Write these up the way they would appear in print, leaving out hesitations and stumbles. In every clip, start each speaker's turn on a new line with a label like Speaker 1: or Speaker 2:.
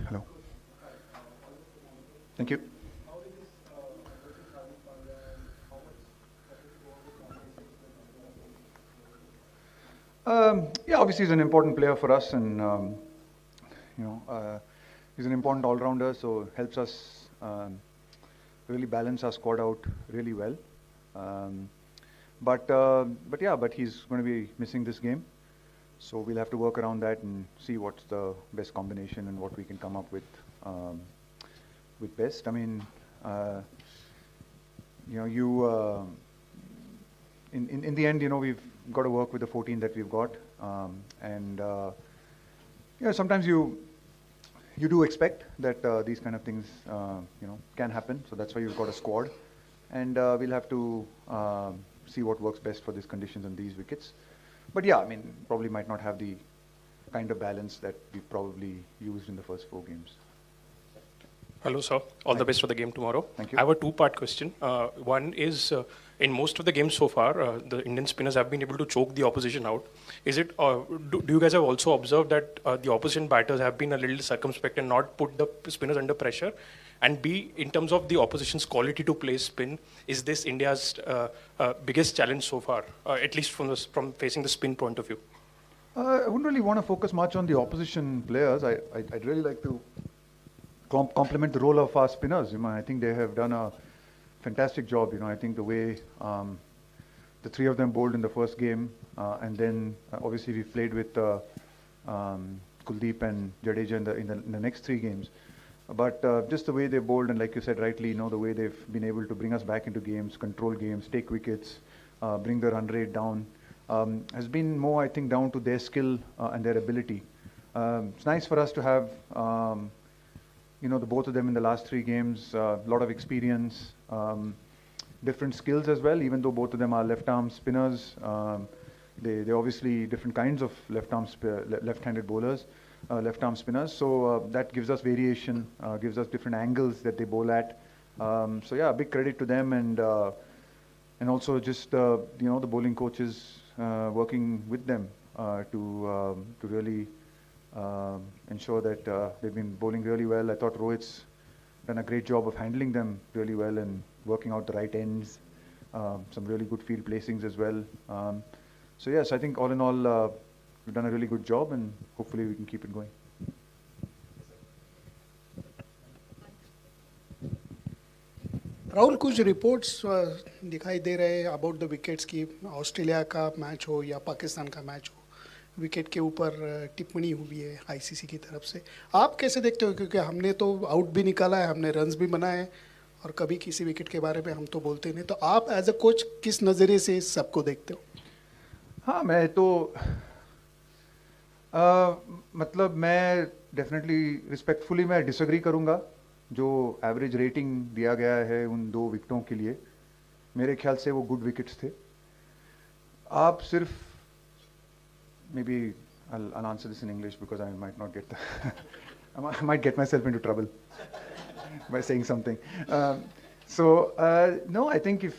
Speaker 1: Hello. Thank you. Yeah, obviously he's an important player for us, and you know, he's an important all-rounder, so helps us really balance our squad out really well. Um, but he's going to be missing this game, so we'll have to work around that and see what's the best combination and what we can come up with best. I mean, you know, in the end, you know, we've got to work with the 14 that we've got, and you know, sometimes you do expect that these kind of things, you know, can happen. So that's why you've got a squad, and we'll have to see what works best for these conditions and these wickets. But yeah, I mean, probably might not have the kind of balance that we probably used in the first 4 games.
Speaker 2: Hello, sir. All the best for the game tomorrow.
Speaker 1: Thank you.
Speaker 2: I have a two-part question. One is, in most of the games so far, the Indian spinners have been able to choke the opposition out. Is it? Do you guys have also observed that the opposition batters have been a little circumspect and not put the spinners under pressure? And B, in terms of the opposition's quality to play spin, is this India's biggest challenge so far, at least from facing the spin point of view?
Speaker 1: I wouldn't really want to focus much on the opposition players. I'd really like to compliment the role of our spinners. You know, I think they have done a fantastic job. You know, I think the way the 3 of them bowled in the first game, and then obviously we played with Kuldeep and Jadeja in the next 3 games. But just the way they bowled, and like you said rightly, you know, the way they've been able to bring us back into games, control games, take wickets, bring the run rate down, has been more, I think, down to their skill and their ability. It's nice for us to have you know, the both of them in the last 3 games, a lot of experience, different skills as well, even though both of them are left-arm spinners. They're obviously different kinds of left-handed bowlers, left-arm spinners. So that gives us variation, gives us different angles that they bowl at. So yeah, big credit to them, and also just you know, the bowling coaches working with them to really ensure that they've been bowling really well. I thought Rohit's done a great job of handling them really well and working out the right ends. Some really good field placings as well. So yes, I think all in all, we've done a really good job, and hopefully we can keep it going.
Speaker 3: Rahul, कुछ reports दिखाई दे रहे हैं about the wickets की Australia का match हो या पाकिस्तान का match हो, विकेट के ऊपर टिप्पणी हुई है आईसीसी की तरफ से. आप कैसे देखते हो, क्योंकि हमने तो आउट भी निकाला है, हमने रन्स भी बनाए हैं, और कभी किसी विकेट के बारे में हम तो बोलते नहीं. तो आप एज अ कोच किस नज़रिए से इस सबको देखते हो?
Speaker 1: हाँ, मैं तो मतलब मैं डेफिनेटली रिस्पेक्टफुली मैं डिसएग्री करूँगा. जो एवरेज रेटिंग दिया गया है उन 2 विकेटों के लिए, मेरे ख्याल से वो गुड विकेट्स थे. आप सिर्फ maybe I'll answer this in English because I might not get I might get myself into trouble by saying something. No, I think if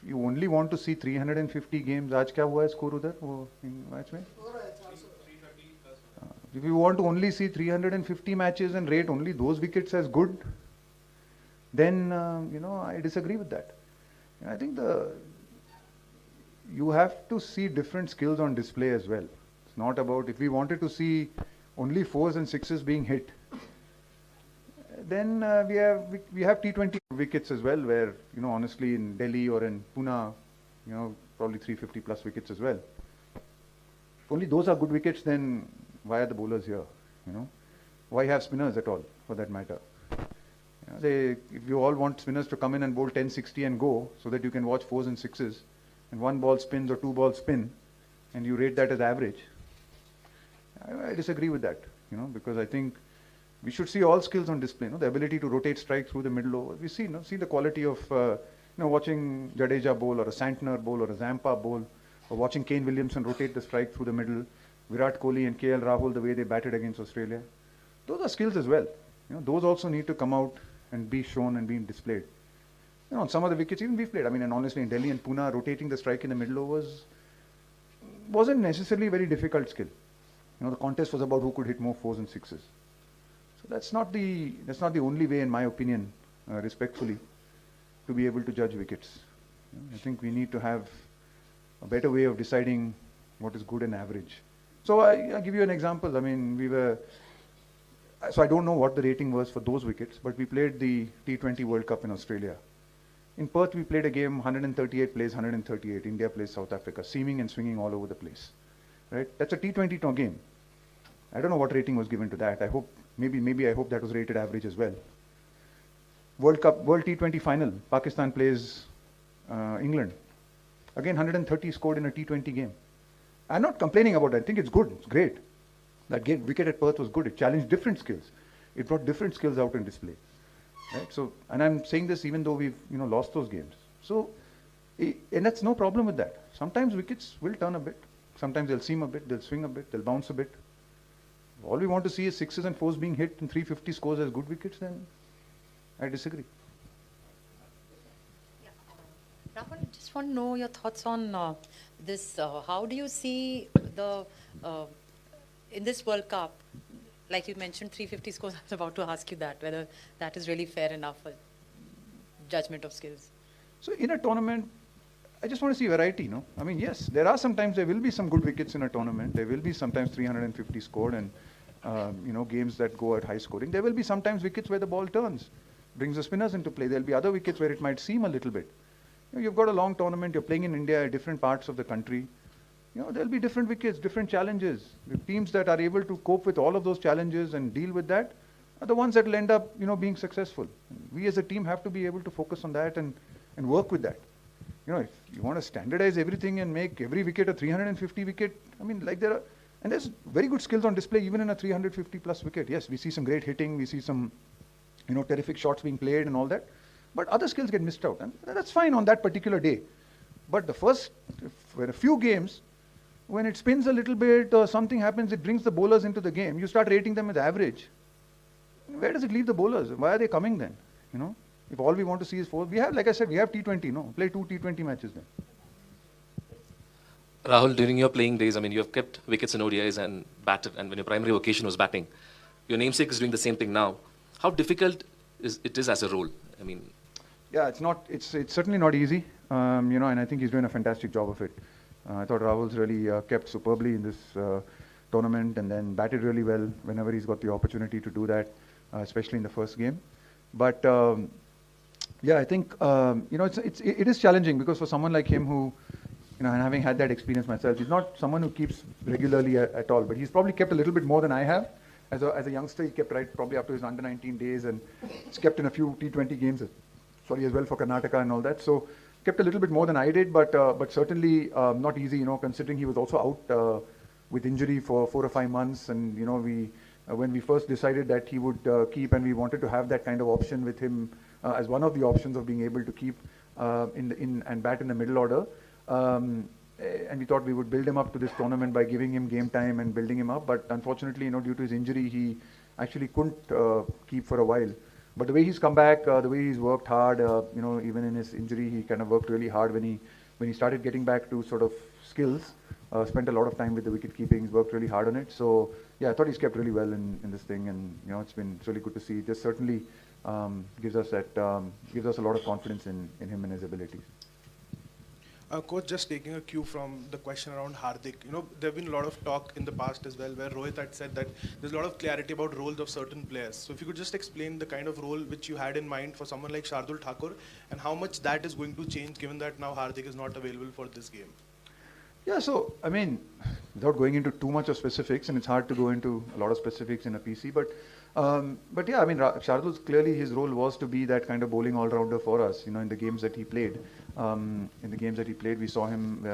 Speaker 1: you only want to see 350 games, आज क्या हुआ है score उधर वो match में? If you want to only see 350 matches and rate only those wickets as good, then you know, I disagree with that. I think you have to see different skills on display as well. It's not about, if we wanted to see only 4s and 6s being hit, then we have T20 wickets as well, where, you know, honestly in Delhi or in Pune, you know, probably 350 plus wickets as well. If only those are good wickets, then why are the bowlers here? You know, why have spinners at all, for that matter? You know, if you all want spinners to come in and bowl 10-60 and go, so that you can watch 4s and 6s, and 1 ball spins or 2 balls spin, and you rate that as average, I disagree with that. You know, because I think we should see all skills on display. You know, the ability to rotate strike through the middle over. We see, you know, see the quality of you know, watching Jadeja bowl or a Santner bowl or a Zampa bowl, or watching Kane Williamson rotate the strike through the middle. Virat Kohli and Rahul, the way they batted against Australia, those are skills as well. You know, those also need to come out and be shown and being displayed. You know, on some of the wickets even we've played. I mean, and honestly in Delhi and Pune, rotating the strike in the middle overs wasn't necessarily a very difficult skill. You know, the contest was about who could hit more 4s and 6s. So that's not the only way, in my opinion, respectfully, to be able to judge wickets. I think we need to have a better way of deciding what is good and average. So I'll give you an example. I mean, so I don't know what the rating was for those wickets, but we played the T20 World Cup in Australia. In Perth, we played a game, 138 plays, 138. India plays South Africa, seaming and swinging all over the place. Right? That's a T20 game. I don't know what rating was given to that. I hope, maybe I hope that was rated average as well. World T20 final, Pakistan plays England. Again, 130 scored in a T20 game. I'm not complaining about it. I think it's good. It's great. That wicket at Perth was good. It challenged different skills. It brought different skills out in display. Right? So, and I'm saying this even though we've lost those games. So, and that's no problem with that. Sometimes wickets will turn a bit. Sometimes they'll seam a bit. They'll swing a bit. They'll bounce a bit. All we want to see is sixes and fours being hit and 350 scores as good wickets. Then I disagree.
Speaker 4: Rahul, I just want to know your thoughts on this. How do you see the in this World Cup? Like you mentioned, 350 scores. I was about to ask you that whether that is really fair enough for judgment of skills.
Speaker 1: So in a tournament, I just want to see variety. I mean, yes, there are sometimes there will be some good wickets in a tournament. There will be sometimes 350 scored and games that go at high scoring. There will be sometimes wickets where the ball turns, brings the spinners into play. There will be other wickets where it might seem a little bit. You've got a long tournament. You're playing in India, different parts of the country. There'll be different wickets, different challenges. The teams that are able to cope with all of those challenges and deal with that are the ones that will end up, being successful. We as a team have to be able to focus on that and work with that. If you want to standardize everything and make every wicket a 350 wicket, I mean, and there's very good skills on display even in a 350 plus wicket. Yes, we see some great hitting, we see some, terrific shots being played and all that. But other skills get missed out, and that's fine on that particular day. But for a few games, when it spins a little bit or something happens, it brings the bowlers into the game. You start rating them as average. Where does it leave the bowlers? Why are they coming then? If all we want to see is four, like I said, we have T20. Play 2 T20 matches then.
Speaker 5: Rahul, during your playing days, I mean, you have kept wickets in ODIs and batted, and when your primary vocation was batting, your namesake is doing the same thing now. How difficult it is as a role? I mean.
Speaker 1: Yeah, it's certainly not easy, and I think he's doing a fantastic job of it. I thought Rahul's really kept superbly in this tournament and then batted really well whenever he's got the opportunity to do that, especially in the first game. But I think it is challenging because for someone like him who, and having had that experience myself, he's not someone who keeps regularly at all. But he's probably kept a little bit more than I have. As a youngster, he kept probably up to his under 19 days, and he's kept in a few T20 games. As well for Karnataka and all that. So kept a little bit more than I did, but certainly not easy, considering he was also out with injury for 4 or 5 months. And, when we first decided that he would keep, and we wanted to have that kind of option with him as one of the options of being able to keep and bat in the middle order. And we thought we would build him up to this tournament by giving him game time and building him up. But unfortunately, due to his injury, he actually couldn't keep for a while. But the way he's come back, the way he's worked hard, even in his injury, he kind of worked really hard when he started getting back to sort of skills. Spent a lot of time with the wicket keeping. He's worked really hard on it. So yeah, I thought he's kept really well in this thing, and it's really good to see. It just certainly gives us a lot of confidence in him and his abilities.
Speaker 6: Coach, just taking a cue from the question around Hardik, there have been a lot of talk in the past as well where Rohit had said that there's a lot of clarity about roles of certain players. So if you could just explain the kind of role which you had in mind for someone like Shardul Thakur and how much that is going to change given that now Hardik is not available for this game.
Speaker 1: Yeah, so, I mean, without going into too much of specifics, and it's hard to go into a lot of specifics in a PC, but yeah, I mean, Shardul's clearly his role was to be that kind of bowling all-rounder for us, in the games that he played. We saw him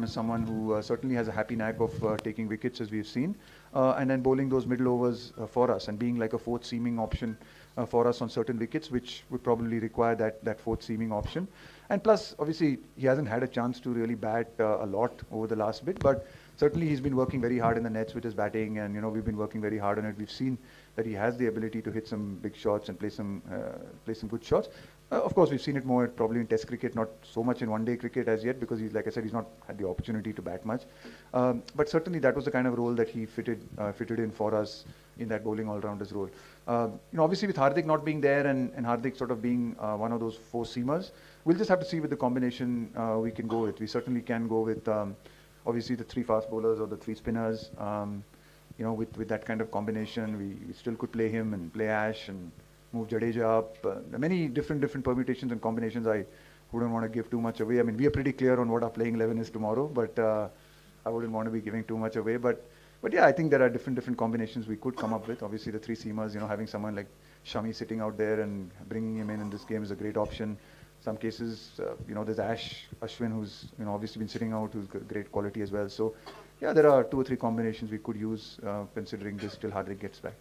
Speaker 1: as someone who certainly has a happy knack of taking wickets, as we've seen, and then bowling those middle overs for us and being like a fourth seaming option for us on certain wickets, which would probably require that fourth seaming option. And plus, obviously, he hasn't had a chance to really bat a lot over the last bit, but certainly he's been working very hard in the nets with his batting, and we've been working very hard on it. We've seen that he has the ability to hit some big shots and play some good shots. Of course, we've seen it more probably in Test cricket, not so much in one-day cricket as yet, because like I said, he's not had the opportunity to bat much. But certainly that was the kind of role that he fitted in for us, in that bowling all-rounders role. Obviously with Hardik not being there and Hardik sort of being one of those four seamers, we'll just have to see with the combination we can go with. We certainly can go with obviously the three fast bowlers or the three spinners. With that kind of combination, we still could play him and play Ash and move Jadeja up. There are many different permutations and combinations. I wouldn't want to give too much away. I mean, we are pretty clear on what our playing 11 is tomorrow, but I wouldn't want to be giving too much away. But yeah, I think there are different combinations we could come up with. Obviously, the three seamers, having someone like Shami sitting out there and bringing him in this game is a great option. Some cases, there's Ashwin, who's obviously been sitting out, who's got great quality as well. So yeah, there are 2 or 3 combinations we could use considering this till Hardik gets back.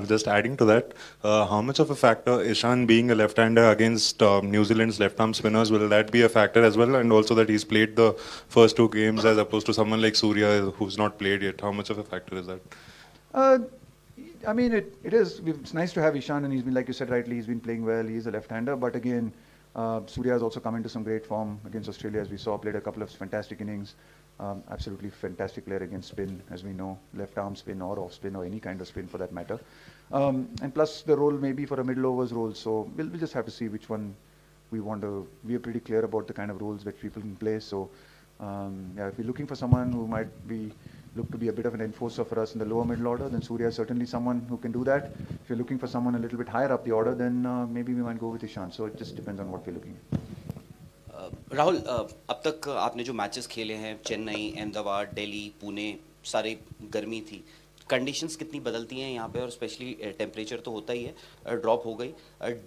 Speaker 7: Just adding to that, how much of a factor Ishan being a left-hander against New Zealand's left-arm spinners, will that be a factor as well? And also that he's played the first 2 games as opposed to someone like Surya who's not played yet. How much of a factor is that?
Speaker 1: I mean, it is. It's nice to have Ishan, and he's been, like you said rightly, he's been playing well. He's a left-hander, but again, Surya has also come into some great form against Australia, as we saw, played a couple of fantastic innings. Absolutely fantastic player against spin, as we know, left arm spin or off spin or any kind of spin for that matter. And plus the role maybe for a middle overs role. So we'll just have to see which one we want to. We are pretty clear about the kind of roles that people can play. So yeah, if we're looking for someone who might look to be a bit of an enforcer for us in the lower middle order, then Surya is certainly someone who can do that. If you're looking for someone a little bit higher up the order, then maybe we might go with Ishan. So it just depends on what we're looking at.
Speaker 8: Rahul, अब तक आपने जो matches खेले हैं, चेन्नई, अहमदाबाद, दिल्ली, पुणे, सारे गर्मी थी, conditions कितनी बदलती हैं यहाँ पे, और स्पेशली टेम्परेचर तो होता ही है, ड्रॉप हो गई,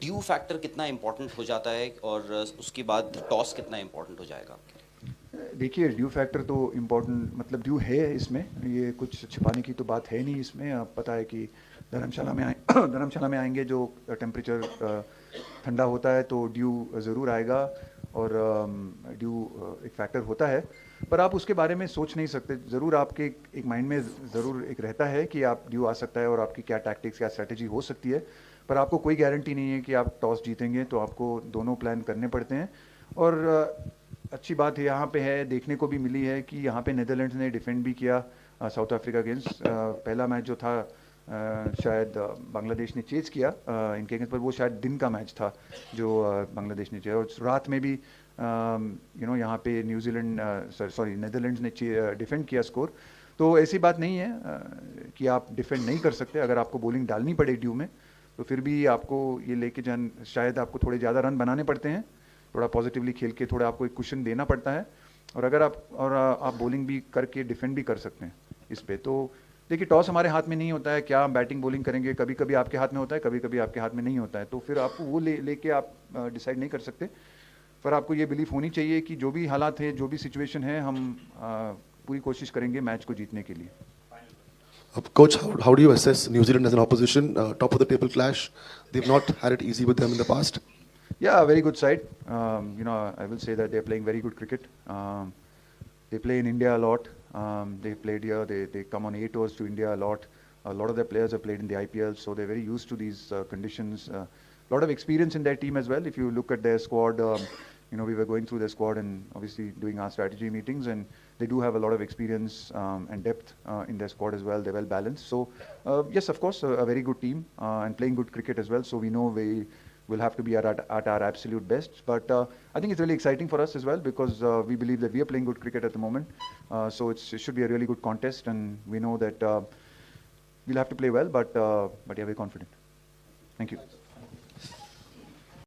Speaker 8: ड्यू फैक्टर कितना इंपॉर्टेंट हो जाता है, और उसके बाद टॉस कितना इंपॉर्टेंट हो जाएगा आपके लिए?
Speaker 1: देखिए, ड्यू फैक्टर तो इम्पोर्टेंट, मतलब ड्यू है इसमें, ये कुछ छिपाने की तो बात है नहीं इसमें. अब पता है कि धर्मशाला में आएंगे जो टेम्परेचर ठंडा होता है तो ड्यू ज़रूर आएगा, और ड्यू एक फैक्टर होता है, पर आप उसके बारे में सोच नहीं सकते. ज़रूर आपके एक माइंड में ज़रूर एक रहता है कि आप ड्यू आ सकता है और आपकी क्या टैक्टिक्स, क्या स्ट्रेटेजी हो सकती है, पर आपको कोई गारंटी नहीं है कि आप टॉस जीतेंगे. तो आपको दोनों प्लान करने पड़ते हैं. और अच्छी बात यहाँ पे है, देखने को भी मिली है कि यहाँ पे नीदरलैंड्स ने डिफेंड भी किया साउथ अफ्रीका अगेंस्ट. पहला मैच जो था शायद बांग्लादेश ने चेज किया इनके अगेंस्ट, पर वो शायद दिन का मैच था जो बांग्लादेश ने चेज, और रात में भी यहाँ पे नीदरलैंड्स ने डिफेंड किया स्कोर. तो ऐसी बात नहीं है कि आप डिफेंड नहीं कर सकते. अगर आपको बॉलिंग डालनी पड़े ड्यू में, तो फिर भी आपको ये लेके शायद आपको थोड़े ज़्यादा रन बनाने पड़ते हैं, थोड़ा पॉजिटिवली खेल के थोड़ा आपको एक कुशन देना पड़ता है, और अगर आप बॉलिंग भी करके डिफेंड भी कर सकते हैं इस पे. तो देखिए, टॉस हमारे हाथ में नहीं होता है, क्या हम बैटिंग बॉलिंग करेंगे, कभी कभी आपके हाथ में होता है, कभी कभी आपके हाथ में नहीं होता है. तो फिर आपको वो लेके आप डिसाइड नहीं कर सकते, पर आपको ये बिलीफ होनी चाहिए कि जो भी हालात है, जो भी सिचुएशन है, हम पूरी कोशिश करेंगे मैच को जीतने के लिए.
Speaker 9: Coach, how do you assess New Zealand as an opposition, top of the table clash? They've not had it easy with them in the past.
Speaker 1: Yeah, very good side. I will say that they're playing very good cricket. They play in India a lot. They played here. They come on 8 tours to India a lot. A lot of their players have played in the IPL, so they're very used to these conditions. A lot of experience in their team as well. If you look at their squad, we were going through their squad and obviously doing our strategy meetings, and they do have a lot of experience and depth in their squad as well. They're well balanced. So yes, of course, a very good team and playing good cricket as well. So we know we will have to be at our absolute best. But I think it's really exciting for us as well, because we believe that we are playing good cricket at the moment. So it should be a really good contest, and we know that we'll have to play well, but yeah, we're confident. Thank you.